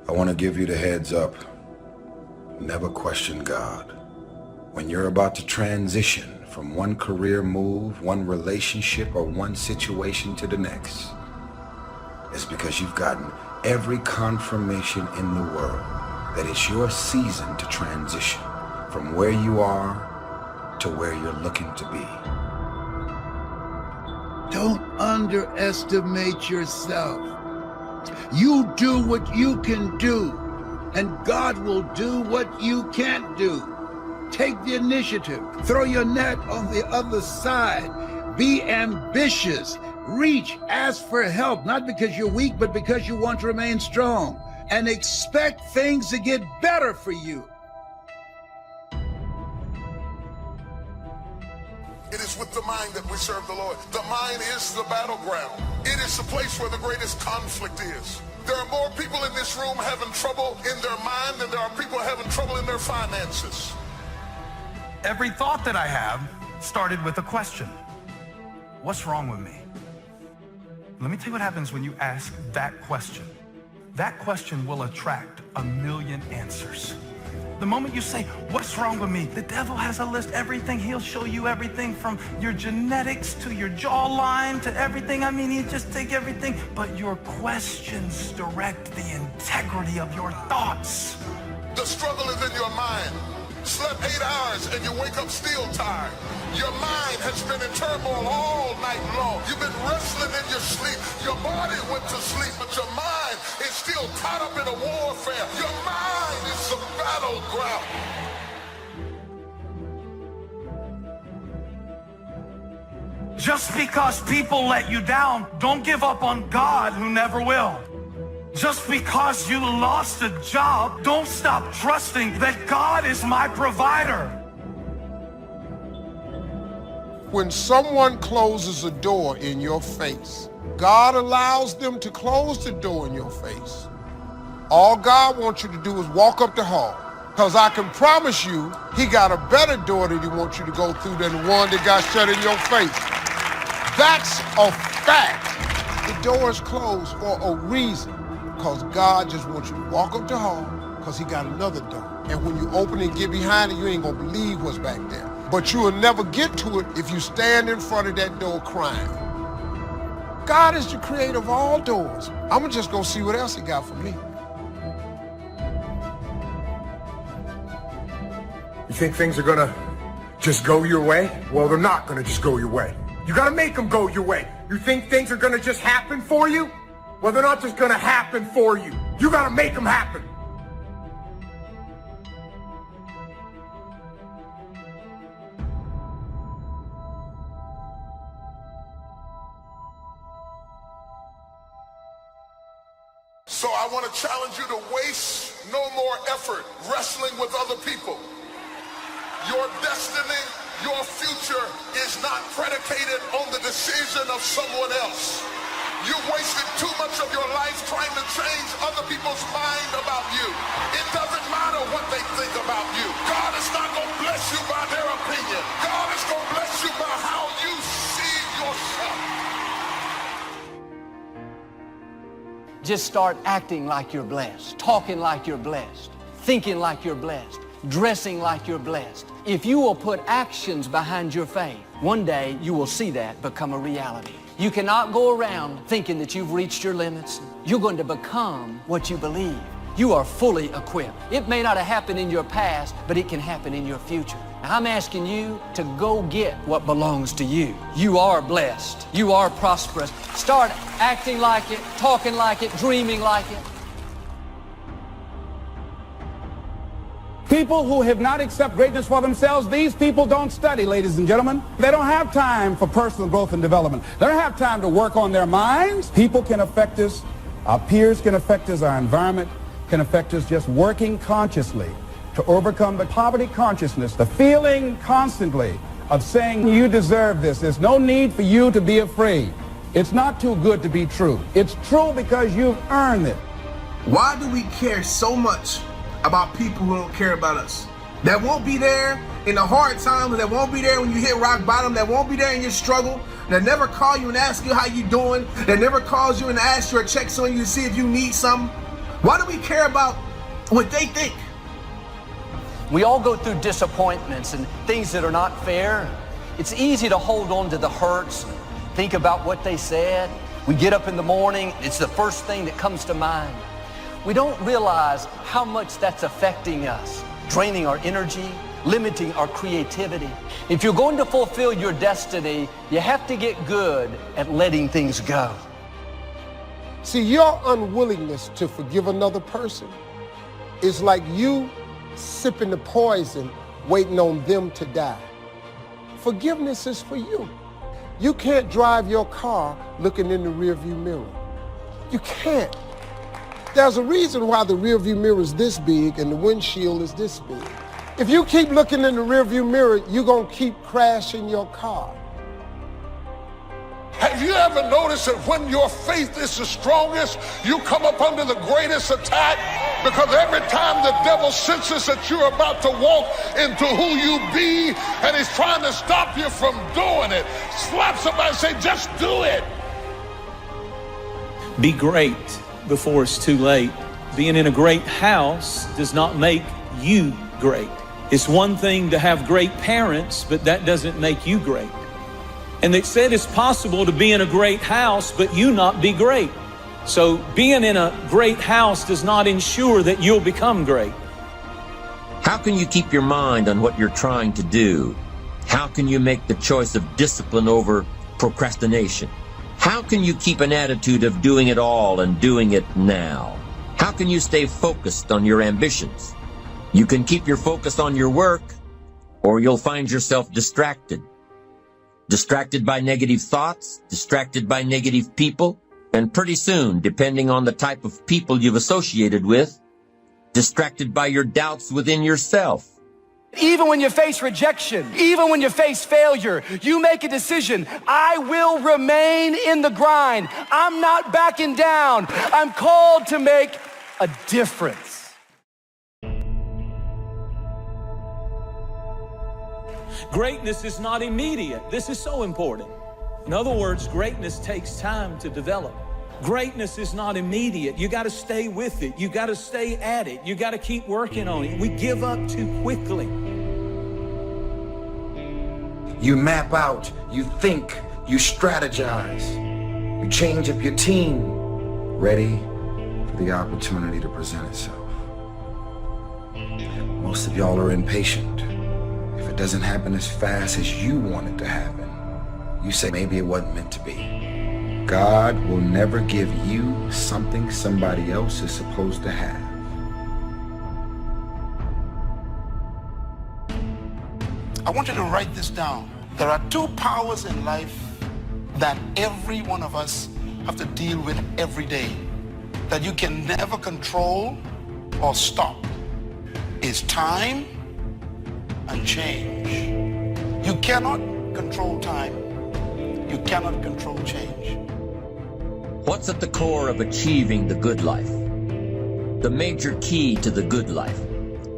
I want to give you the heads up. Never question God. When you're about to transition from one career move, one relationship, or one situation to the next, it's because you've gotten every confirmation in the world that it's your season to transition from where you are to where you're looking to be. Don't underestimate yourself. You do what you can do, and God will do what you can't do. Take the initiative. Throw your net on the other side. Be ambitious. Reach. Ask for help, not because you're weak, but because you want to remain strong. And expect things to get better for you. It is with the mind that we serve the Lord. The mind is the battleground. It is the place where the greatest conflict is. There are more people in this room having trouble in their mind than there are people having trouble in their finances. Every thought that I have started with a question. What's wrong with me? Let me tell you what happens when you ask that question. That question will attract 1,000,000 answers. The moment you say, what's wrong with me? The devil has a list, everything. He'll show you everything from your genetics to your jawline to everything. I mean, he'll just take everything. But your questions direct the integrity of your thoughts. The struggle is in your mind. Slept 8 hours and you wake up still tired. Your mind has been in turmoil all night long. You've been wrestling in your sleep. Your body went to sleep, but your mind is still caught up in a warfare. Your mind is the battleground. Just because people let you down, don't give up on God, who never will. Just because you lost a job, don't stop trusting that God is my provider. When someone closes a door in your face, God allows them to close the door in your face. All God wants you to do is walk up the hall. Because I can promise you, he got a better door that he wants you to go through than the one that got shut in your face. That's a fact. The door is closed for a reason. Because God just wants you to walk up the hall because he got another door. And when you open it and get behind it, you ain't gonna believe what's back there. But you will never get to it if you stand in front of that door crying. God is the creator of all doors. I'm gonna just go see what else he got for me. You think things are gonna just go your way? Well, they're not gonna just go your way. You gotta make them go your way. You think things are gonna just happen for you? Well, they're not just gonna happen for you. You gotta make them happen. So I want to challenge you to waste no more effort wrestling with other people. Your destiny, your future is not predicated on the decision of someone else. You wasted too much of your life trying to change other people's mind about you. It doesn't matter what they think about you. God is not going to bless you by their opinion. God is going to bless you by how you see yourself. Just start acting like you're blessed, talking like you're blessed, thinking like you're blessed, dressing like you're blessed. If you will put actions behind your faith, one day you will see that become a reality. You cannot go around thinking that you've reached your limits. You're going to become what you believe. You are fully equipped. It may not have happened in your past, but it can happen in your future. Now, I'm asking you to go get what belongs to you. You are blessed. You are prosperous. Start acting like it, talking like it, dreaming like it. People who have not accepted greatness for themselves, these people don't study, ladies and gentlemen. They don't have time for personal growth and development. They don't have time to work on their minds. People can affect us. Our peers can affect us. Our environment can affect us. Just working consciously to overcome the poverty consciousness, the feeling constantly of saying you deserve this. There's no need for you to be afraid. It's not too good to be true. It's true because you've earned it. Why do we care so much about people who don't care about us? That won't be there in the hard times, that won't be there when you hit rock bottom, that won't be there in your struggle, that never call you and ask you how you doing, that never calls you and asks your checks on you to see if you need something. Why do we care about what they think? We all go through disappointments and things that are not fair. It's easy to hold on to the hurts, think about what they said. We get up in the morning, it's the first thing that comes to mind. We don't realize how much that's affecting us, draining our energy, limiting our creativity. If you're going to fulfill your destiny, you have to get good at letting things go. See, your unwillingness to forgive another person is like you sipping the poison, waiting on them to die. Forgiveness is for you. You can't drive your car looking in the rearview mirror. You can't. There's a reason why the rearview mirror is this big and the windshield is this big. If you keep looking in the rearview mirror, you're going to keep crashing your car. Have you ever noticed that when your faith is the strongest, you come up under the greatest attack? Because every time the devil senses that you're about to walk into who you be, and he's trying to stop you from doing it, slap somebody and say, just do it. Be great before it's too late. Being in a great house does not make you great. It's one thing to have great parents, but that doesn't make you great. And they said it's possible to be in a great house, but you not be great. So being in a great house does not ensure that you'll become great. How can you keep your mind on what you're trying to do? How can you make the choice of discipline over procrastination? How can you keep an attitude of doing it all and doing it now? How can you stay focused on your ambitions? You can keep your focus on your work, or you'll find yourself distracted. Distracted by negative thoughts, distracted by negative people, and pretty soon, depending on the type of people you've associated with, distracted by your doubts within yourself. Even when you face rejection, even when you face failure, you make a decision. I will remain in the grind. I'm not backing down. I'm called to make a difference. Greatness is not immediate. This is so important. In other words, greatness takes time to develop. Greatness is not immediate. You got to stay with it. You got to stay at it. You got to keep working on it. We give up too quickly. You map out, you think, you strategize, you change up your team, ready for the opportunity to present itself. Most of y'all are impatient. If it doesn't happen as fast as you want it to happen, you say maybe it wasn't meant to be. God will never give you something somebody else is supposed to have. I want you to write this down. There are two powers in life that every one of us have to deal with every day, that you can never control or stop. It's time and change. You cannot control time. You cannot control change. What's at the core of achieving the good life? The major key to the good life.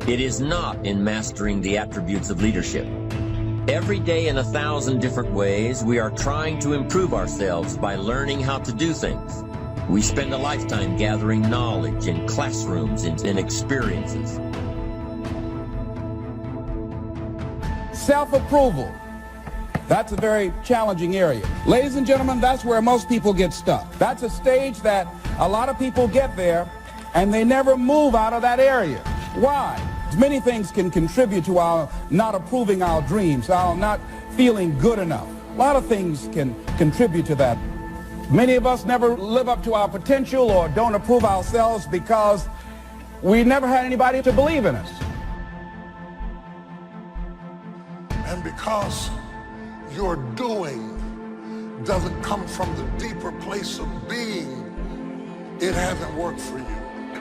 It is not in mastering the attributes of leadership. Every day in 1,000 different ways, we are trying to improve ourselves by learning how to do things. We spend a lifetime gathering knowledge in classrooms and in experiences. Self-approval. That's a very challenging area. Ladies and gentlemen, that's where most people get stuck. That's a stage that a lot of people get there and they never move out of that area. Why? Many things can contribute to our not approving our dreams, our not feeling good enough. A lot of things can contribute to that. Many of us never live up to our potential or don't approve ourselves because we never had anybody to believe in us. And because your doing doesn't come from the deeper place of being, it hasn't worked for you.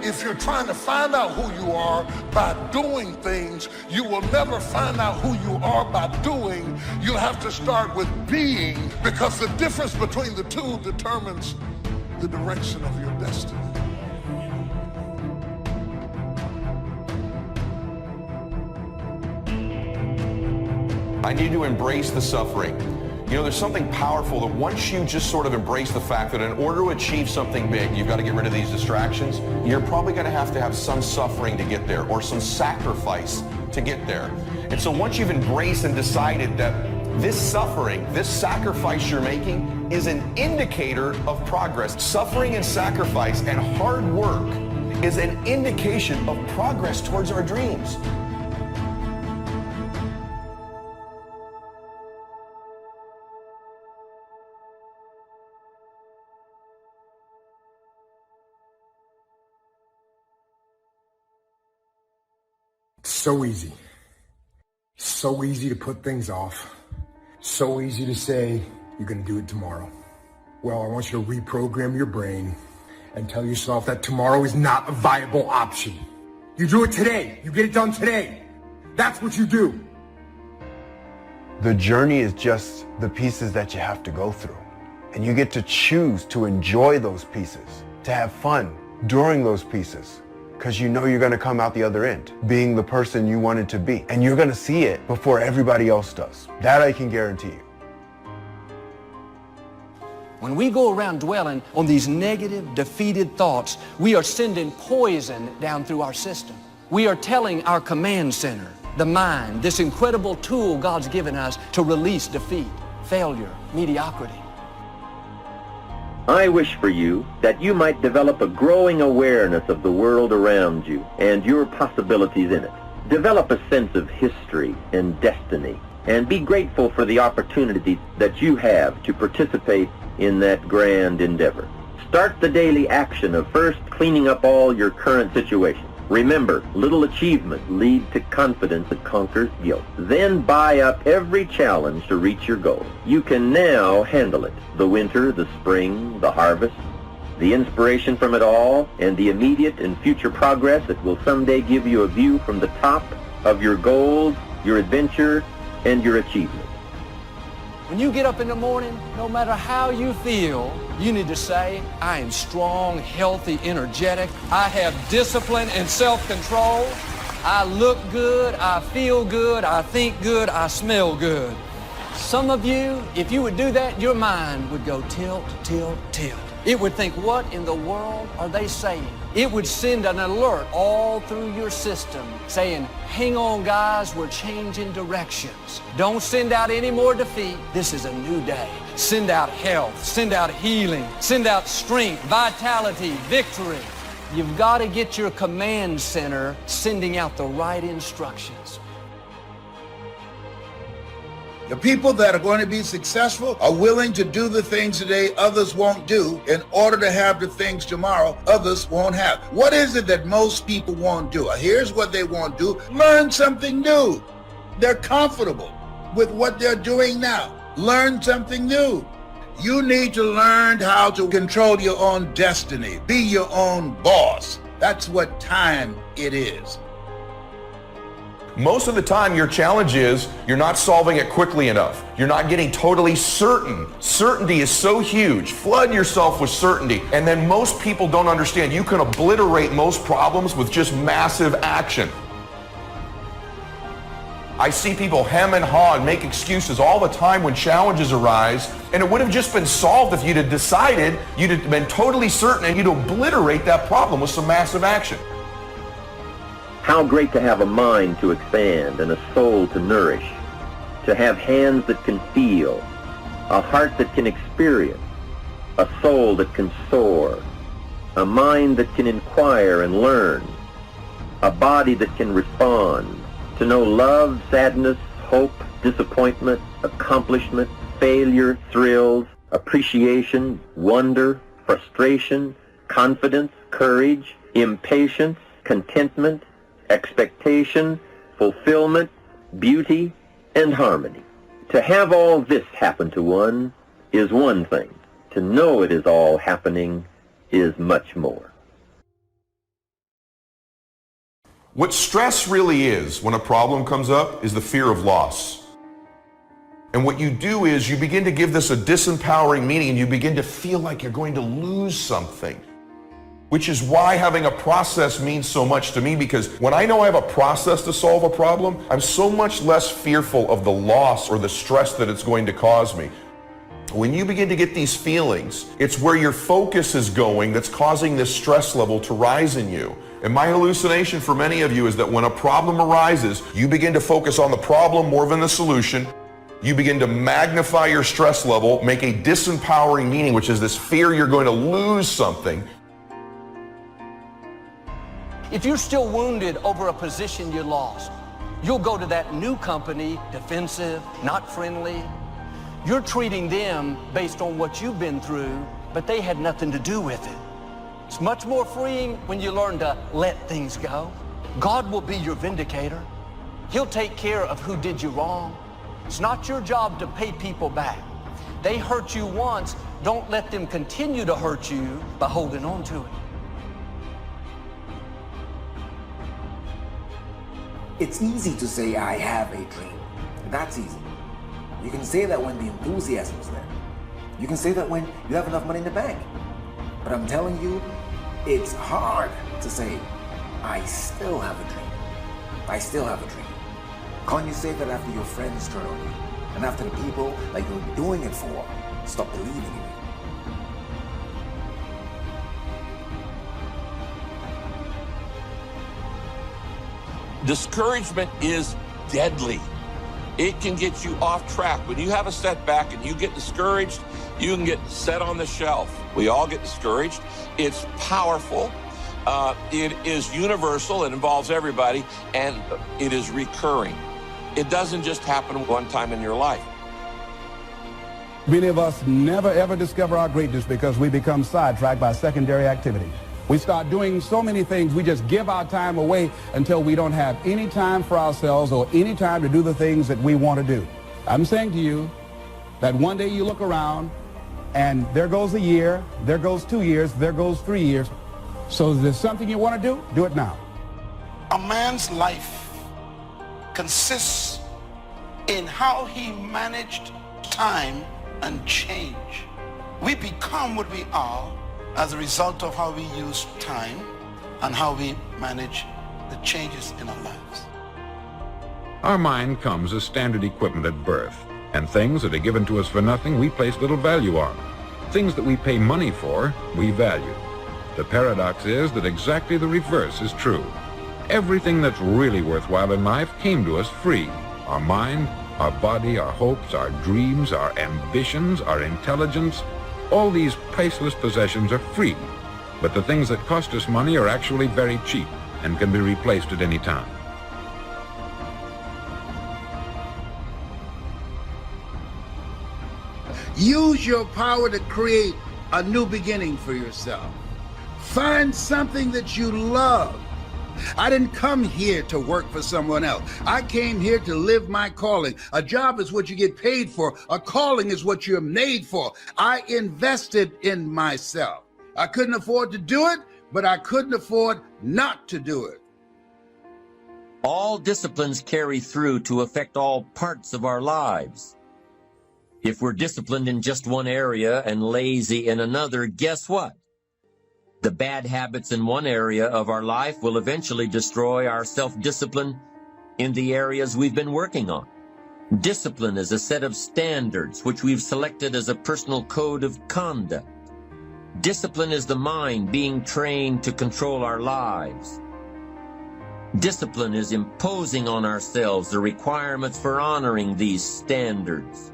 If you're trying to find out who you are by doing things, you will never find out who you are by doing. You'll have to start with being, because the difference between the two determines the direction of your destiny. I need to embrace the suffering. You know, there's something powerful that once you just sort of embrace the fact that in order to achieve something big, you've got to get rid of these distractions, you're probably going to have some suffering to get there or some sacrifice to get there. And so once you've embraced and decided that this suffering, this sacrifice you're making is an indicator of progress. Suffering and sacrifice and hard work is an indication of progress towards our dreams. So easy. So easy to put things off. So easy to say, you're going to do it tomorrow. Well, I want you to reprogram your brain and tell yourself that tomorrow is not a viable option. You do it today. You get it done today. That's what you do. The journey is just the pieces that you have to go through. And you get to choose to enjoy those pieces, to have fun during those pieces. Because you know you're going to come out the other end, being the person you wanted to be. And you're going to see it before everybody else does. That I can guarantee you. When we go around dwelling on these negative, defeated thoughts, we are sending poison down through our system. We are telling our command center, the mind, this incredible tool God's given us to release defeat, failure, mediocrity. I wish for you that you might develop a growing awareness of the world around you and your possibilities in it. Develop a sense of history and destiny, and be grateful for the opportunity that you have to participate in that grand endeavor. Start the daily action of first cleaning up all your current situations. Remember, little achievement leads to confidence that conquers guilt. Then buy up every challenge to reach your goal. You can now handle it. The winter, the spring, the harvest, the inspiration from it all, and the immediate and future progress that will someday give you a view from the top of your goals, your adventure, and your achievement. When you get up in the morning, no matter how you feel, you need to say, I am strong, healthy, energetic. I have discipline and self-control. I look good, I feel good, I think good, I smell good. Some of you, if you would do that, your mind would go tilt, tilt, tilt. It would think, what in the world are they saying? It would send an alert all through your system saying, hang on guys, we're changing directions. Don't send out any more defeat. This is a new day. Send out health, send out healing, send out strength, vitality, victory. You've got to get your command center sending out the right instructions. The people that are going to be successful are willing to do the things today others won't do in order to have the things tomorrow others won't have. What is it that most people won't do? Here's what they won't do. Learn something new. They're comfortable with what they're doing now. Learn something new. You need to learn how to control your own destiny. Be your own boss. That's what time it is. Most of the time, your challenge is you're not solving it quickly enough. You're not getting totally certain. Certainty is so huge. Flood yourself with certainty. And then most people don't understand. You can obliterate most problems with just massive action. I see people hem and haw and make excuses all the time when challenges arise, and it would have just been solved if you'd have decided, you'd have been totally certain, and you'd obliterate that problem with some massive action. How great to have a mind to expand and a soul to nourish, to have hands that can feel, a heart that can experience, a soul that can soar, a mind that can inquire and learn, a body that can respond, to know love, sadness, hope, disappointment, accomplishment, failure, thrills, appreciation, wonder, frustration, confidence, courage, impatience, contentment, expectation, fulfillment, beauty, and harmony. To have all this happen to one is one thing. To know it is all happening is much more. What stress really is when a problem comes up is the fear of loss. And what you do is you begin to give this a disempowering meaning, and you begin to feel like you're going to lose something. which is why having a process means so much to me, because when I know I have a process to solve a problem, I'm so much less fearful of the loss or the stress that it's going to cause me. When you begin to get these feelings, it's where your focus is going that's causing this stress level to rise in you. And my hallucination for many of you is that when a problem arises, you begin to focus on the problem more than the solution. You begin to magnify your stress level, make a disempowering meaning, which is this fear you're going to lose something. If you're still wounded over a position you lost, you'll go to that new company defensive, not friendly. You're treating them based on what you've been through, but they had nothing to do with it. It's much more freeing when you learn to let things go. God will be your vindicator. He'll take care of who did you wrong. It's not your job to pay people back. They hurt you once, don't let them continue to hurt you by holding on to it. It's easy to say, I have a dream. That's easy. You can say that when the enthusiasm is there. You can say that when you have enough money in the bank. But I'm telling you, it's hard to say, I still have a dream. I still have a dream. Can't you say that after your friends turn on you, and after the people that you're doing it for stop believing in you? Discouragement is deadly. It can get you off track. When you have a setback and you get discouraged, you can get set on the shelf. We all get discouraged. It's powerful. It is universal. It involves everybody, and it is recurring. It doesn't just happen one time in your life. Many of us never ever discover our greatness because we become sidetracked by secondary activity. We start doing so many things, we just give our time away until we don't have any time for ourselves or any time to do the things that we want to do. I'm saying to you that one day you look around and there goes a year, there goes 2 years, there goes 3 years. So if there's something you want to do it now. A man's life consists in how he managed time and change. We become what we are as a result of how we use time and how we manage the changes in our lives. Our mind comes as standard equipment at birth, and things that are given to us for nothing we place little value on. Things that we pay money for, we value. The paradox is that exactly the reverse is true. Everything that's really worthwhile in life came to us free. Our mind, our body, our hopes, our dreams, our ambitions, our intelligence, all these priceless possessions are free, but the things that cost us money are actually very cheap and can be replaced at any time. Use your power to create a new beginning for yourself. Find something that you love. I didn't come here to work for someone else. I came here to live my calling. A job is what you get paid for. A calling is what you're made for. I invested in myself. I couldn't afford to do it, but I couldn't afford not to do it. All disciplines carry through to affect all parts of our lives. If we're disciplined in just one area and lazy in another, guess what? The bad habits in one area of our life will eventually destroy our self-discipline in the areas we've been working on. Discipline is a set of standards which we've selected as a personal code of conduct. Discipline is the mind being trained to control our lives. Discipline is imposing on ourselves the requirements for honoring these standards.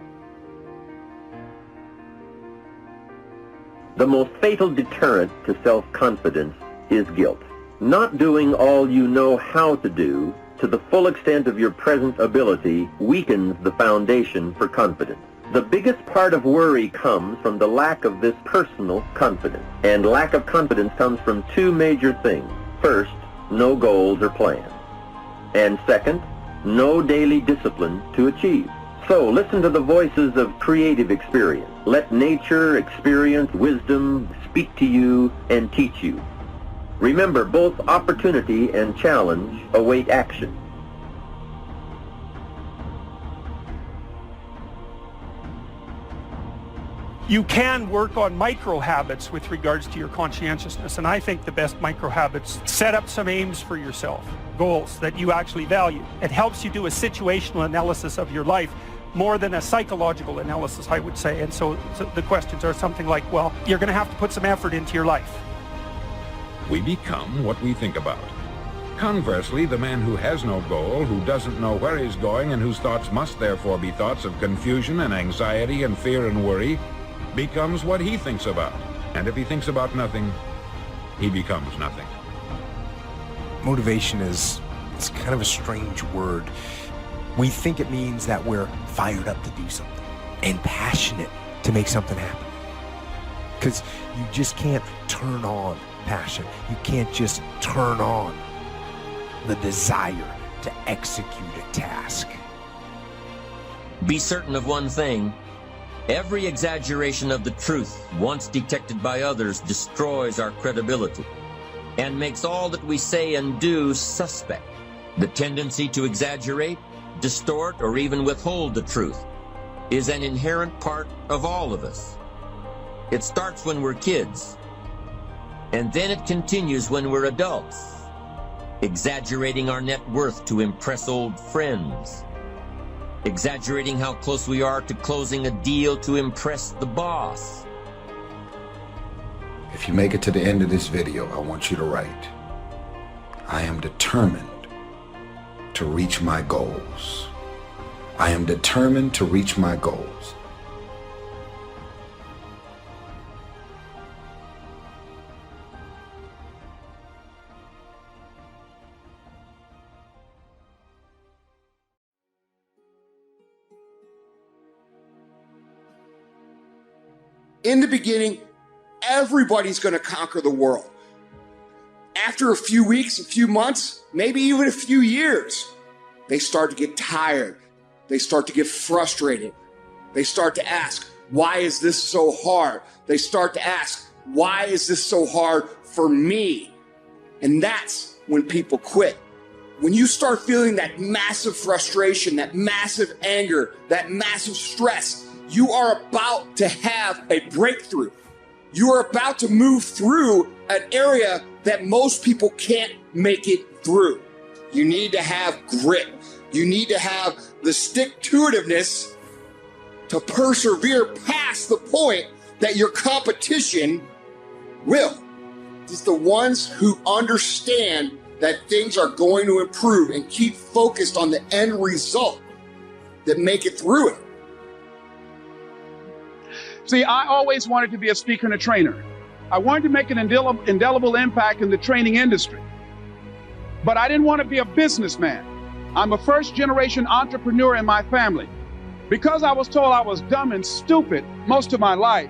The most fatal deterrent to self-confidence is guilt. Not doing all you know how to do to the full extent of your present ability weakens the foundation for confidence. The biggest part of worry comes from the lack of this personal confidence. And lack of confidence comes from two major things. First, no goals or plans. And second, no daily discipline to achieve. So listen to the voices of creative experience. Let nature, experience, wisdom speak to you and teach you. Remember, both opportunity and challenge await action. You can work on micro habits with regards to your conscientiousness, and I think the best micro habits, set up some aims for yourself, goals that you actually value. It helps you do a situational analysis of your life more than a psychological analysis, I would say. And so the questions are something like, well, you're going to have to put some effort into your life. We become what we think about. Conversely, the man who has no goal, who doesn't know where he's going, and whose thoughts must therefore be thoughts of confusion and anxiety and fear and worry, becomes what he thinks about. And if he thinks about nothing, he becomes nothing. Motivation is kind of a strange word. We think it means that we're fired up to do something and passionate to make something happen. Because you just can't turn on passion. You can't just turn on the desire to execute a task. Be certain of one thing. Every exaggeration of the truth, once detected by others, destroys our credibility and makes all that we say and do suspect. The tendency to exaggerate, distort, or even withhold the truth is an inherent part of all of us. It starts when we're kids, and then it continues when we're adults, exaggerating our net worth to impress old friends, exaggerating how close we are to closing a deal to impress the boss. If you make it to the end of this video, I want you to write, I am determined to reach my goals. I am determined to reach my goals. In the beginning, everybody's going to conquer the world. After a few weeks, a few months, maybe even a few years, they start to get tired. They start to get frustrated. They start to ask, why is this so hard? They start to ask, why is this so hard for me? And that's when people quit. When you start feeling that massive frustration, that massive anger, that massive stress, you are about to have a breakthrough. You are about to move through an area that most people can't make it through. You need to have grit. You need to have the stick-to-itiveness to persevere past the point that your competition will. It's the ones who understand that things are going to improve and keep focused on the end result that make it through it. See, I always wanted to be a speaker and a trainer. I wanted to make an indelible impact in the training industry. But I didn't want to be a businessman. I'm a first-generation entrepreneur in my family. Because I was told I was dumb and stupid most of my life,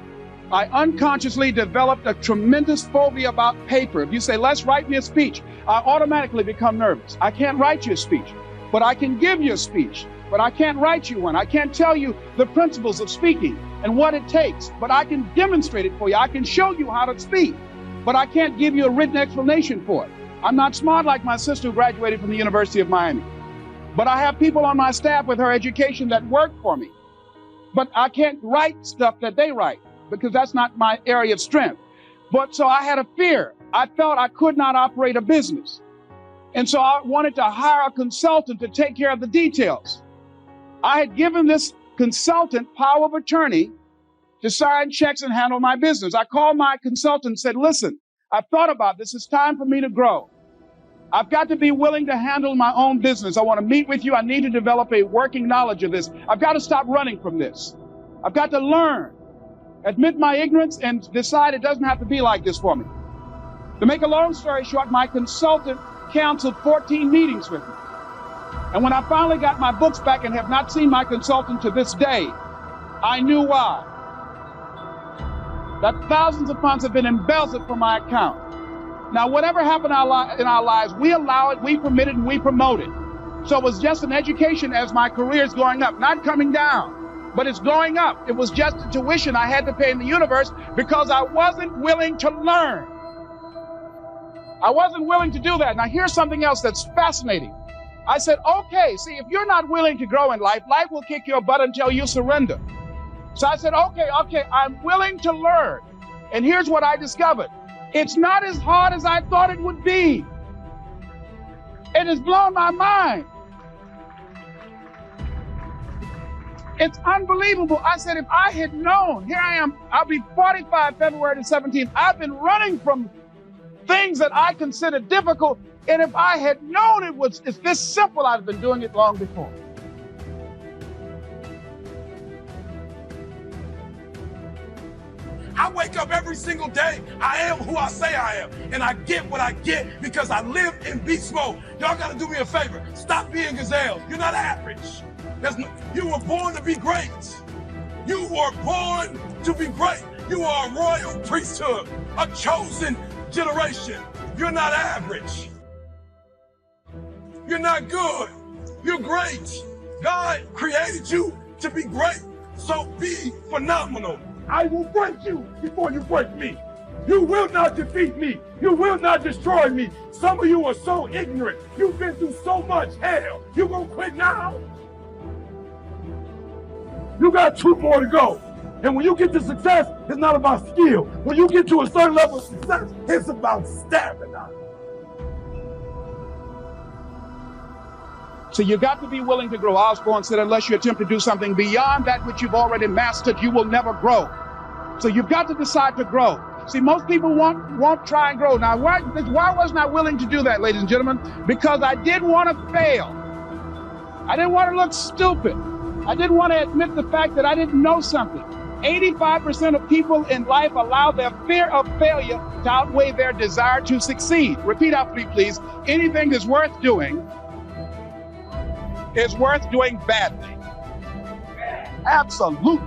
I unconsciously developed a tremendous phobia about paper. If you say, let's write me a speech, I automatically become nervous. I can't write you a speech, but I can give you a speech. But I can't write you one. I can't tell you the principles of speaking and what it takes, but I can demonstrate it for you. I can show you how to speak, but I can't give you a written explanation for it. I'm not smart like my sister who graduated from the University of Miami, but I have people on my staff with her education that work for me. But I can't write stuff that they write because that's not my area of strength. But so I had a fear. I felt I could not operate a business. And so I wanted to hire a consultant to take care of the details. I had given this consultant power of attorney to sign checks and handle my business. I called my consultant and said, listen, I've thought about this. It's time for me to grow. I've got to be willing to handle my own business. I want to meet with you. I need to develop a working knowledge of this. I've got to stop running from this. I've got to learn, admit my ignorance, and decide it doesn't have to be like this for me. To make a long story short, my consultant canceled 14 meetings with me. And when I finally got my books back and have not seen my consultant to this day, I knew why. That thousands of funds have been embezzled from my account. Now, whatever happened in our lives, we allow it, we permit it, and we promote it. So it was just an education as my career is going up, not coming down, but it's going up. It was just a tuition I had to pay in the universe because I wasn't willing to learn. I wasn't willing to do that. Now, here's something else that's fascinating. I said, okay, see, if you're not willing to grow in life, life will kick your butt until you surrender. So I said, okay, I'm willing to learn. And here's what I discovered. It's not as hard as I thought it would be. It has blown my mind. It's unbelievable. I said, if I had known, here I am, I'll be 45 February the 17th. I've been running from things that I consider difficult. And if I had known it's this simple, I'd have been doing it long before. I wake up every single day. I am who I say I am. And I get what I get because I live in beast mode. Y'all got to do me a favor. Stop being gazelles. You're not average. You were born to be great. You were born to be great. You are a royal priesthood, a chosen generation. You're not average. You're not good. You're great. God created you to be great. So be phenomenal. I will break you before you break me. You will not defeat me. You will not destroy me. Some of you are so ignorant. You've been through so much hell. You gonna quit now? You got 2 more to go. And when you get to success, it's not about skill. When you get to a certain level of success, it's about stamina. So you got to be willing to grow. Osborne said, unless you attempt to do something beyond that which you've already mastered, you will never grow. So you've got to decide to grow. See, most people won't try and grow. Now, why wasn't I willing to do that, ladies and gentlemen? Because I didn't want to fail. I didn't want to look stupid. I didn't want to admit the fact that I didn't know something. 85% of people in life allow their fear of failure to outweigh their desire to succeed. Repeat after me, please. Anything that's worth doing is worth doing badly. Absolutely.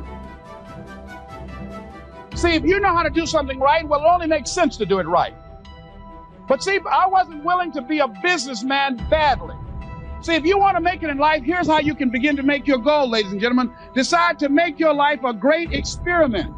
See, if you know how to do something right, well, it only makes sense to do it right. But see, I wasn't willing to be a businessman badly. See, if you want to make it in life, here's how you can begin to make your goal, ladies and gentlemen. Decide to make your life a great experiment.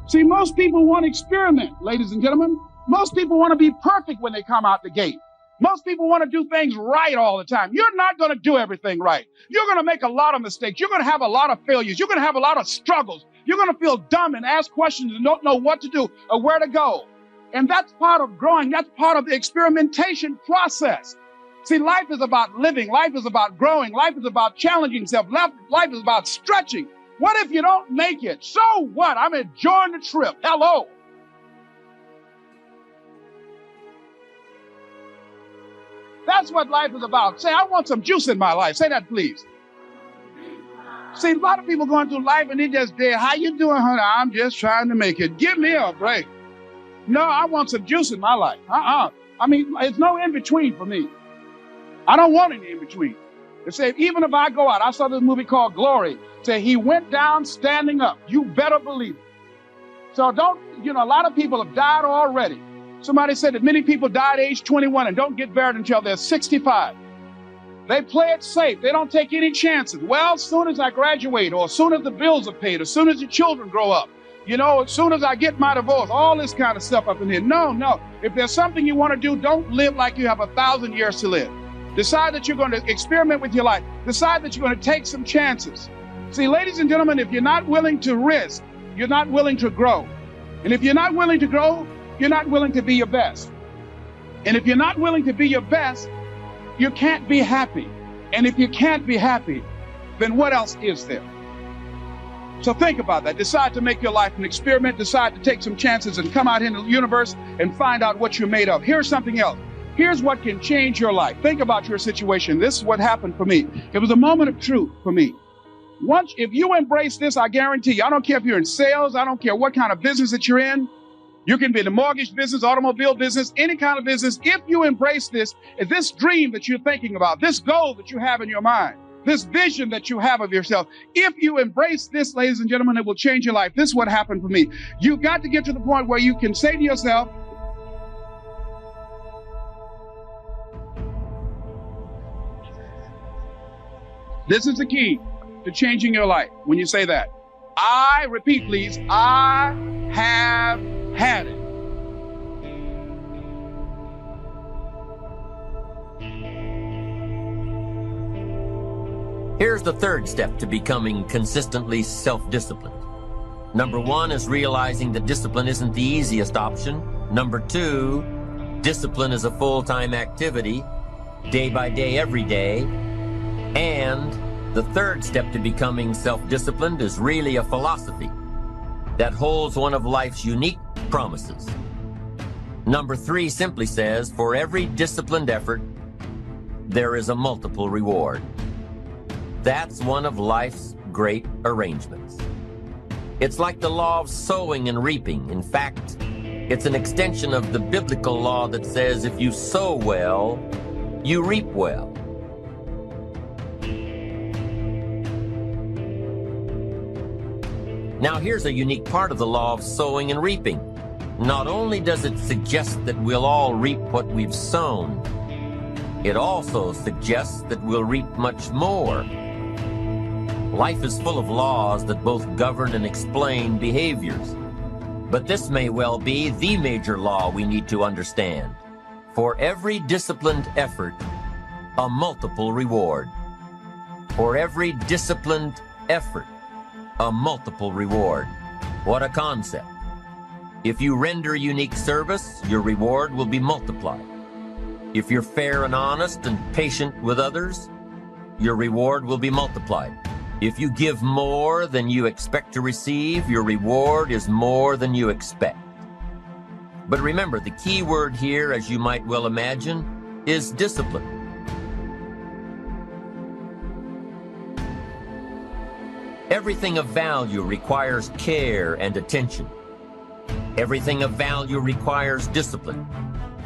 See, most people want to experiment, ladies and gentlemen. Most people want to be perfect when they come out the gate. Most people want to do things right all the time. You're not going to do everything right. You're going to make a lot of mistakes. You're going to have a lot of failures. You're going to have a lot of struggles. You're going to feel dumb and ask questions and don't know what to do or where to go. And that's part of growing. That's part of the experimentation process. See, life is about living. Life is about growing. Life is about challenging yourself. Life is about stretching. What if you don't make it? So what? I'm enjoying the trip. Hello. That's what life is about. Say, I want some juice in my life. Say that, please. See, a lot of people going through life and they just there. How you doing, honey? I'm just trying to make it. Give me a break. No, I want some juice in my life. I mean, it's no in between for me. I don't want any in between. They say, even if I go out, I saw this movie called Glory. Say, he went down standing up. You better believe it. So a lot of people have died already. Somebody said that many people die at age 21 and don't get buried until they're 65. They play it safe. They don't take any chances. Well, as soon as I graduate, or as soon as the bills are paid, as soon as your children grow up, as soon as I get my divorce, all this kind of stuff up in here. No. If there's something you want to do, don't live like you have 1,000 years to live. Decide that you're going to experiment with your life. Decide that you're going to take some chances. See, ladies and gentlemen, if you're not willing to risk, you're not willing to grow. And if you're not willing to grow, you're not willing to be your best. And if you're not willing to be your best, you can't be happy. And if you can't be happy, then what else is there? So think about that. Decide to make your life an experiment. Decide to take some chances and come out into the universe and find out what you're made of. Here's something else. Here's what can change your life. Think about your situation. This is what happened for me. It was a moment of truth for me. If you embrace this, I guarantee you, I don't care if you're in sales, I don't care what kind of business that you're in. You can be in the mortgage business, automobile business, any kind of business. If you embrace this dream that you're thinking about, this goal that you have in your mind, this vision that you have of yourself, if you embrace this, ladies and gentlemen, it will change your life. This is what happened for me. You've got to get to the point where you can say to yourself, this is the key to changing your life. When you say that, repeat please, I have had it. Here's Here's the third step to becoming consistently self-disciplined. Number one is realizing that discipline isn't the easiest option. Number two, discipline is a full-time activity, day by day, every day. And the third step to becoming self-disciplined is really a philosophy that holds one of life's unique promises. Number three simply says, for every disciplined effort, there is a multiple reward. That's one of life's great arrangements. It's like the law of sowing and reaping. In fact, it's an extension of the biblical law that says if you sow well, you reap well. Now here's a unique part of the law of sowing and reaping. Not only does it suggest that we'll all reap what we've sown, it also suggests that we'll reap much more. Life is full of laws that both govern and explain behaviors. But this may well be the major law we need to understand. For every disciplined effort, a multiple reward. For every disciplined effort, a multiple reward. What a concept. If you render unique service, your reward will be multiplied. If you're fair and honest and patient with others, your reward will be multiplied. If you give more than you expect to receive, your reward is more than you expect. But remember, the key word here, as you might well imagine, is discipline. Everything of value requires care and attention. Everything of value requires discipline.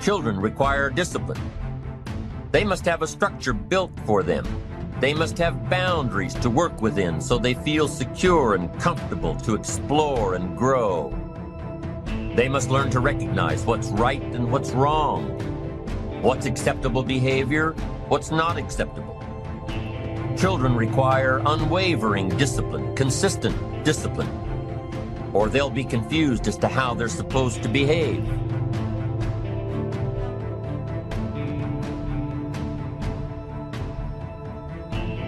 Children require discipline. They must have a structure built for them. They must have boundaries to work within so they feel secure and comfortable to explore and grow. They must learn to recognize what's right and what's wrong, what's acceptable behavior, what's not acceptable. Children require unwavering discipline, consistent discipline, or they'll be confused as to how they're supposed to behave.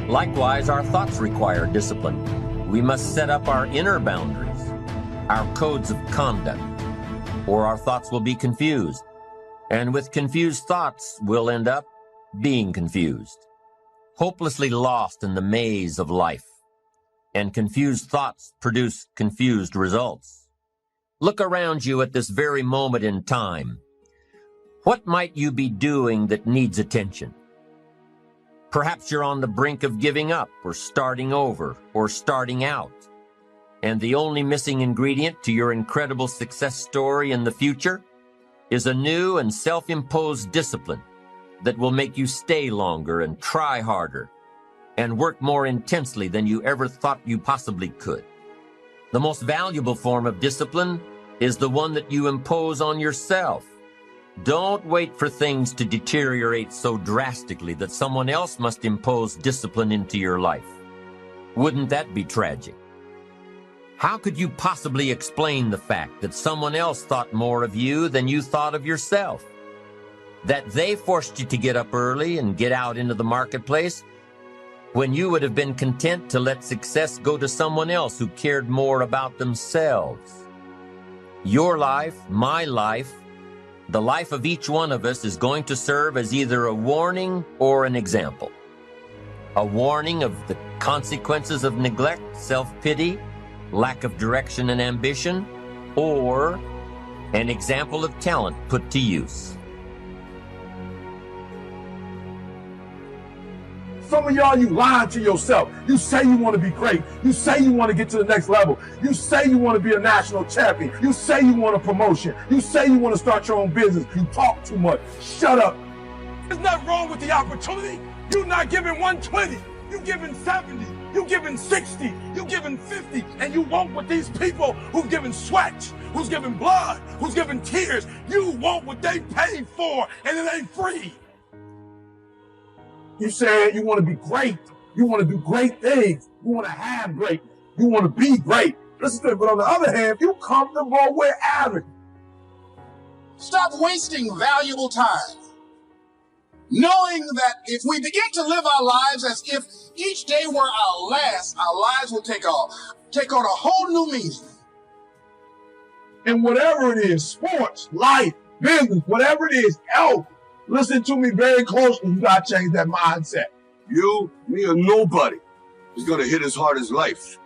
Likewise, our thoughts require discipline. We must set up our inner boundaries, our codes of conduct, or our thoughts will be confused. And with confused thoughts, we'll end up being confused, hopelessly lost in the maze of life. And confused thoughts produce confused results. Look around you at this very moment in time. What might you be doing that needs attention? Perhaps you're on the brink of giving up, or starting over, or starting out. And the only missing ingredient to your incredible success story in the future is a new and self-imposed discipline that will make you stay longer and try harder and work more intensely than you ever thought you possibly could. The most valuable form of discipline is the one that you impose on yourself. Don't wait for things to deteriorate so drastically that someone else must impose discipline into your life. Wouldn't that be tragic? How could you possibly explain the fact that someone else thought more of you than you thought of yourself? That they forced you to get up early and get out into the marketplace when you would have been content to let success go to someone else who cared more about themselves? Your life, my life, the life of each one of us is going to serve as either a warning or an example. A warning of the consequences of neglect, self-pity, lack of direction and ambition, or an example of talent put to use. Some of y'all, you lying to yourself. You say you want to be great. You say you want to get to the next level. You say you want to be a national champion. You say you want a promotion. You say you want to start your own business. You talk too much. Shut up. There's nothing wrong with the opportunity. You're not giving 120. You're giving 70. You're giving 60. You're giving 50. And you want what these people who've given sweat, who's giving blood, who's giving tears, you want what they paid for, and it ain't free. You said you want to be great. You want to do great things. You want to have great. You want to be great. Listen to it. But on the other hand, you're comfortable with average. Stop wasting valuable time, knowing that if we begin to live our lives as if each day were our last, our lives will take on a whole new meaning. And whatever it is, sports, life, business, whatever it is, health, listen to me very closely. You got to change that mindset. You, me, or nobody is going to hit as hard as life.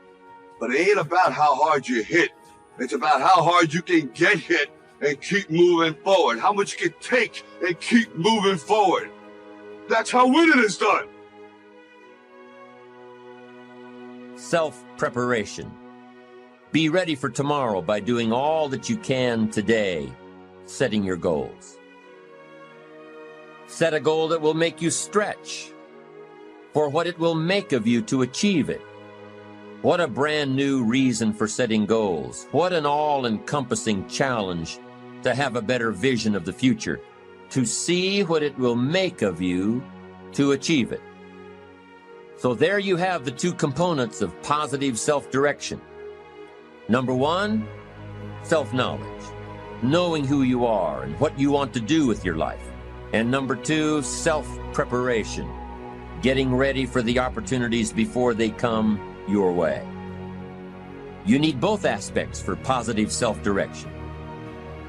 But it ain't about how hard you hit. It's about how hard you can get hit and keep moving forward. How much you can take and keep moving forward. That's how winning is done. Self-preparation. Be ready for tomorrow by doing all that you can today, setting your goals. Set a goal that will make you stretch for what it will make of you to achieve it. What a brand new reason for setting goals. What an all-encompassing challenge to have a better vision of the future, to see what it will make of you to achieve it. So there you have the two components of positive self-direction. Number one, self-knowledge, knowing who you are and what you want to do with your life. And number two, self-preparation, getting ready for the opportunities before they come your way. You need both aspects for positive self-direction.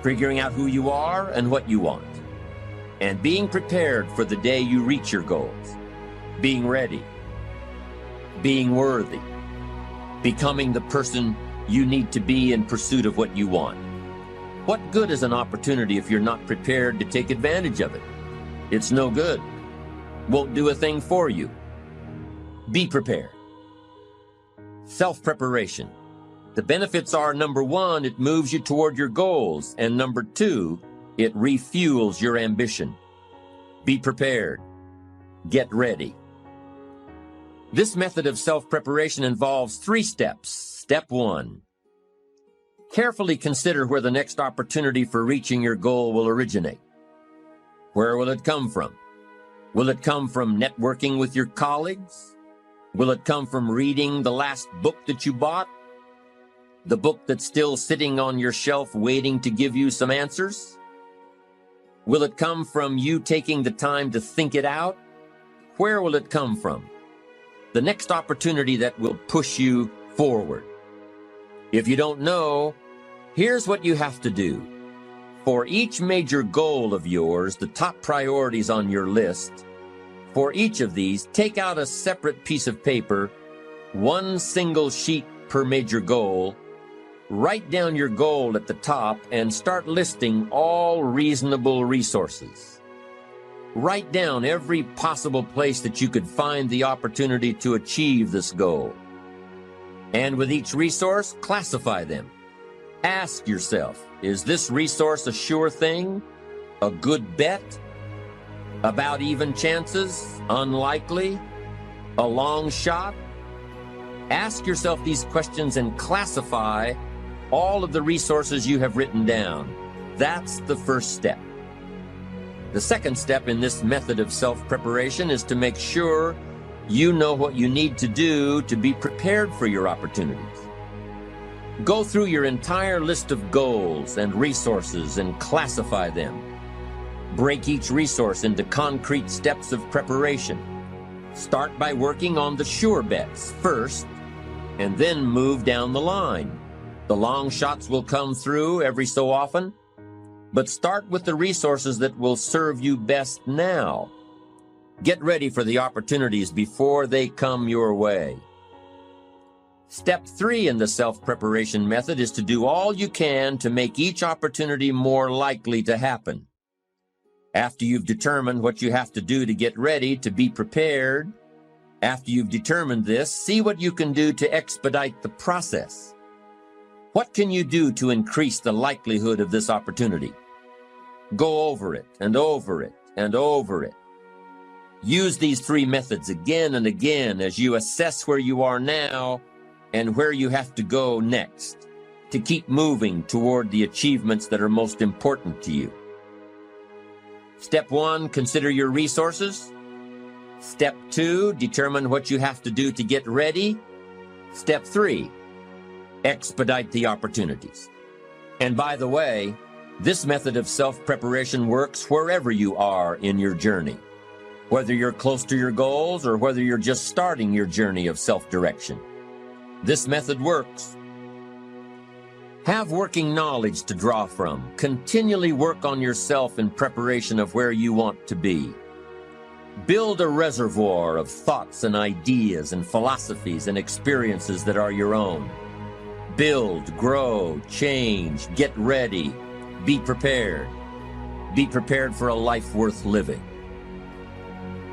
Figuring out who you are and what you want, and being prepared for the day you reach your goals. Being ready, being worthy, becoming the person you need to be in pursuit of what you want. What good is an opportunity if you're not prepared to take advantage of it? It's no good. Won't do a thing for you. Be prepared. Self-preparation. The benefits are, number one, it moves you toward your goals, and number two, it refuels your ambition. Be prepared. Get ready. This method of self-preparation involves 3 steps. Step 1. Carefully consider where the next opportunity for reaching your goal will originate. Where will it come from? Will it come from networking with your colleagues? Will it come from reading the last book that you bought? The book that's still sitting on your shelf waiting to give you some answers? Will it come from you taking the time to think it out? Where will it come from? The next opportunity that will push you forward. If you don't know, here's what you have to do. For each major goal of yours, the top priorities on your list, for each of these, take out a separate piece of paper, 1 single sheet per major goal, write down your goal at the top, and start listing all reasonable resources. Write down every possible place that you could find the opportunity to achieve this goal. And with each resource, classify them. Ask yourself, is this resource a sure thing? A good bet? About even chances? Unlikely? A long shot? Ask yourself these questions and classify all of the resources you have written down. That's the first step. The second step in this method of self-preparation is to make sure you know what you need to do to be prepared for your opportunities. Go through your entire list of goals and resources and classify them. Break each resource into concrete steps of preparation. Start by working on the sure bets first, and then move down the line. The long shots will come through every so often, but start with the resources that will serve you best now. Get ready for the opportunities before they come your way. Step 3 in the self-preparation method is to do all you can to make each opportunity more likely to happen. After you've determined what you have to do to get ready, to be prepared, after you've determined this, see what you can do to expedite the process. What can you do to increase the likelihood of this opportunity? Go over it and over it and over it. Use these 3 methods again and again as you assess where you are now and where you have to go next to keep moving toward the achievements that are most important to you. Step 1, consider your resources. Step 2, determine what you have to do to get ready. Step 3, expedite the opportunities. And by the way, this method of self-preparation works wherever you are in your journey. whether you're close to your goals or whether you're just starting your journey of self-direction. This method works. Have working knowledge to draw from. Continually work on yourself in preparation of where you want to be. Build a reservoir of thoughts and ideas and philosophies and experiences that are your own. Build, grow, change, get ready, be prepared. Be prepared for a life worth living.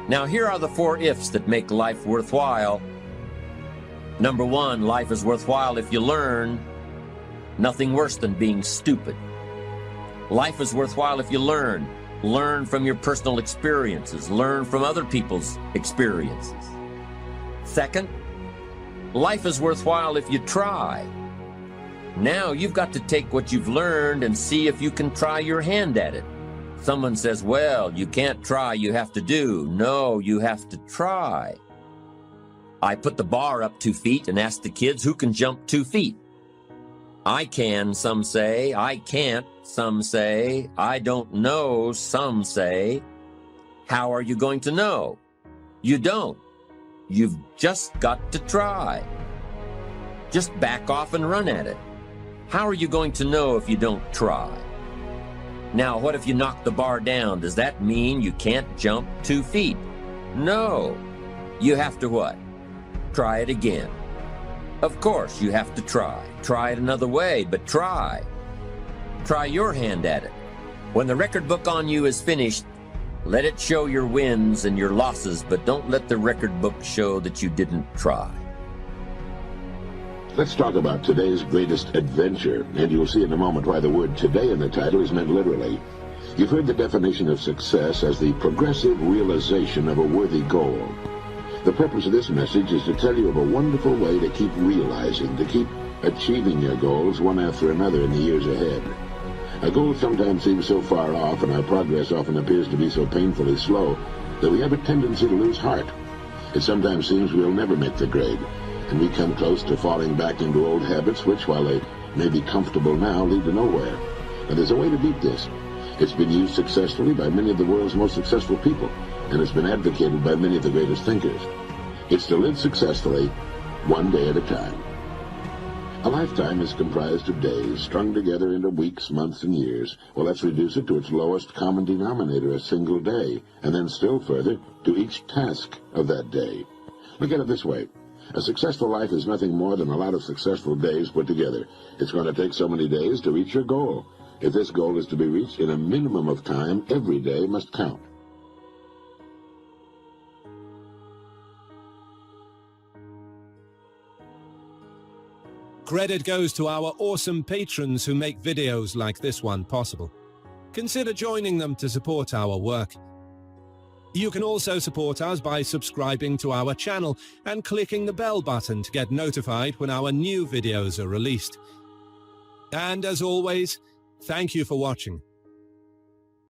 Now here are the 4 ifs that make life worthwhile. Number 1, life is worthwhile if you learn. Nothing worse than being stupid. Life is worthwhile if you learn. Learn from your personal experiences. Learn from other people's experiences. Second, life is worthwhile if you try. Now you've got to take what you've learned and see if you can try your hand at it. Someone says, well, you can't try, you have to do. No, you have to try. I put the bar up 2 feet and asked the kids who can jump 2 feet. I can, some say. I can't, some say. I don't know, some say. How are you going to know? You don't. You've just got to try. Just back off and run at it. How are you going to know if you don't try? Now, what if you knock the bar down? Does that mean you can't jump 2 feet? No. You have to what? Try it again. Of course, you have to try. Try it another way, but try. Try your hand at it. When the record book on you is finished, let it show your wins and your losses, but don't let the record book show that you didn't try. Let's talk about today's greatest adventure, and you'll see in a moment why the word today in the title is meant literally. You've heard the definition of success as the progressive realization of a worthy goal. The purpose of this message is to tell you of a wonderful way to keep realizing, to keep achieving your goals one after another in the years ahead. A goal sometimes seems so far off, and our progress often appears to be so painfully slow, that we have a tendency to lose heart. It sometimes seems we'll never make the grade, and we come close to falling back into old habits which, while they may be comfortable now, lead to nowhere. But there's a way to beat this. It's been used successfully by many of the world's most successful people, and it's been advocated by many of the greatest thinkers. It's to live successfully, one day at a time. A lifetime is comprised of days, strung together into weeks, months, and years. Well, let's reduce it to its lowest common denominator, a single day, and then still further, to each task of that day. Look at it this way. A successful life is nothing more than a lot of successful days put together. It's going to take so many days to reach your goal. If this goal is to be reached in a minimum of time, every day must count. Credit goes to our awesome patrons who make videos like this one possible. Consider joining them to support our work. You can also support us by subscribing to our channel and clicking the bell button to get notified when our new videos are released. And as always, thank you for watching.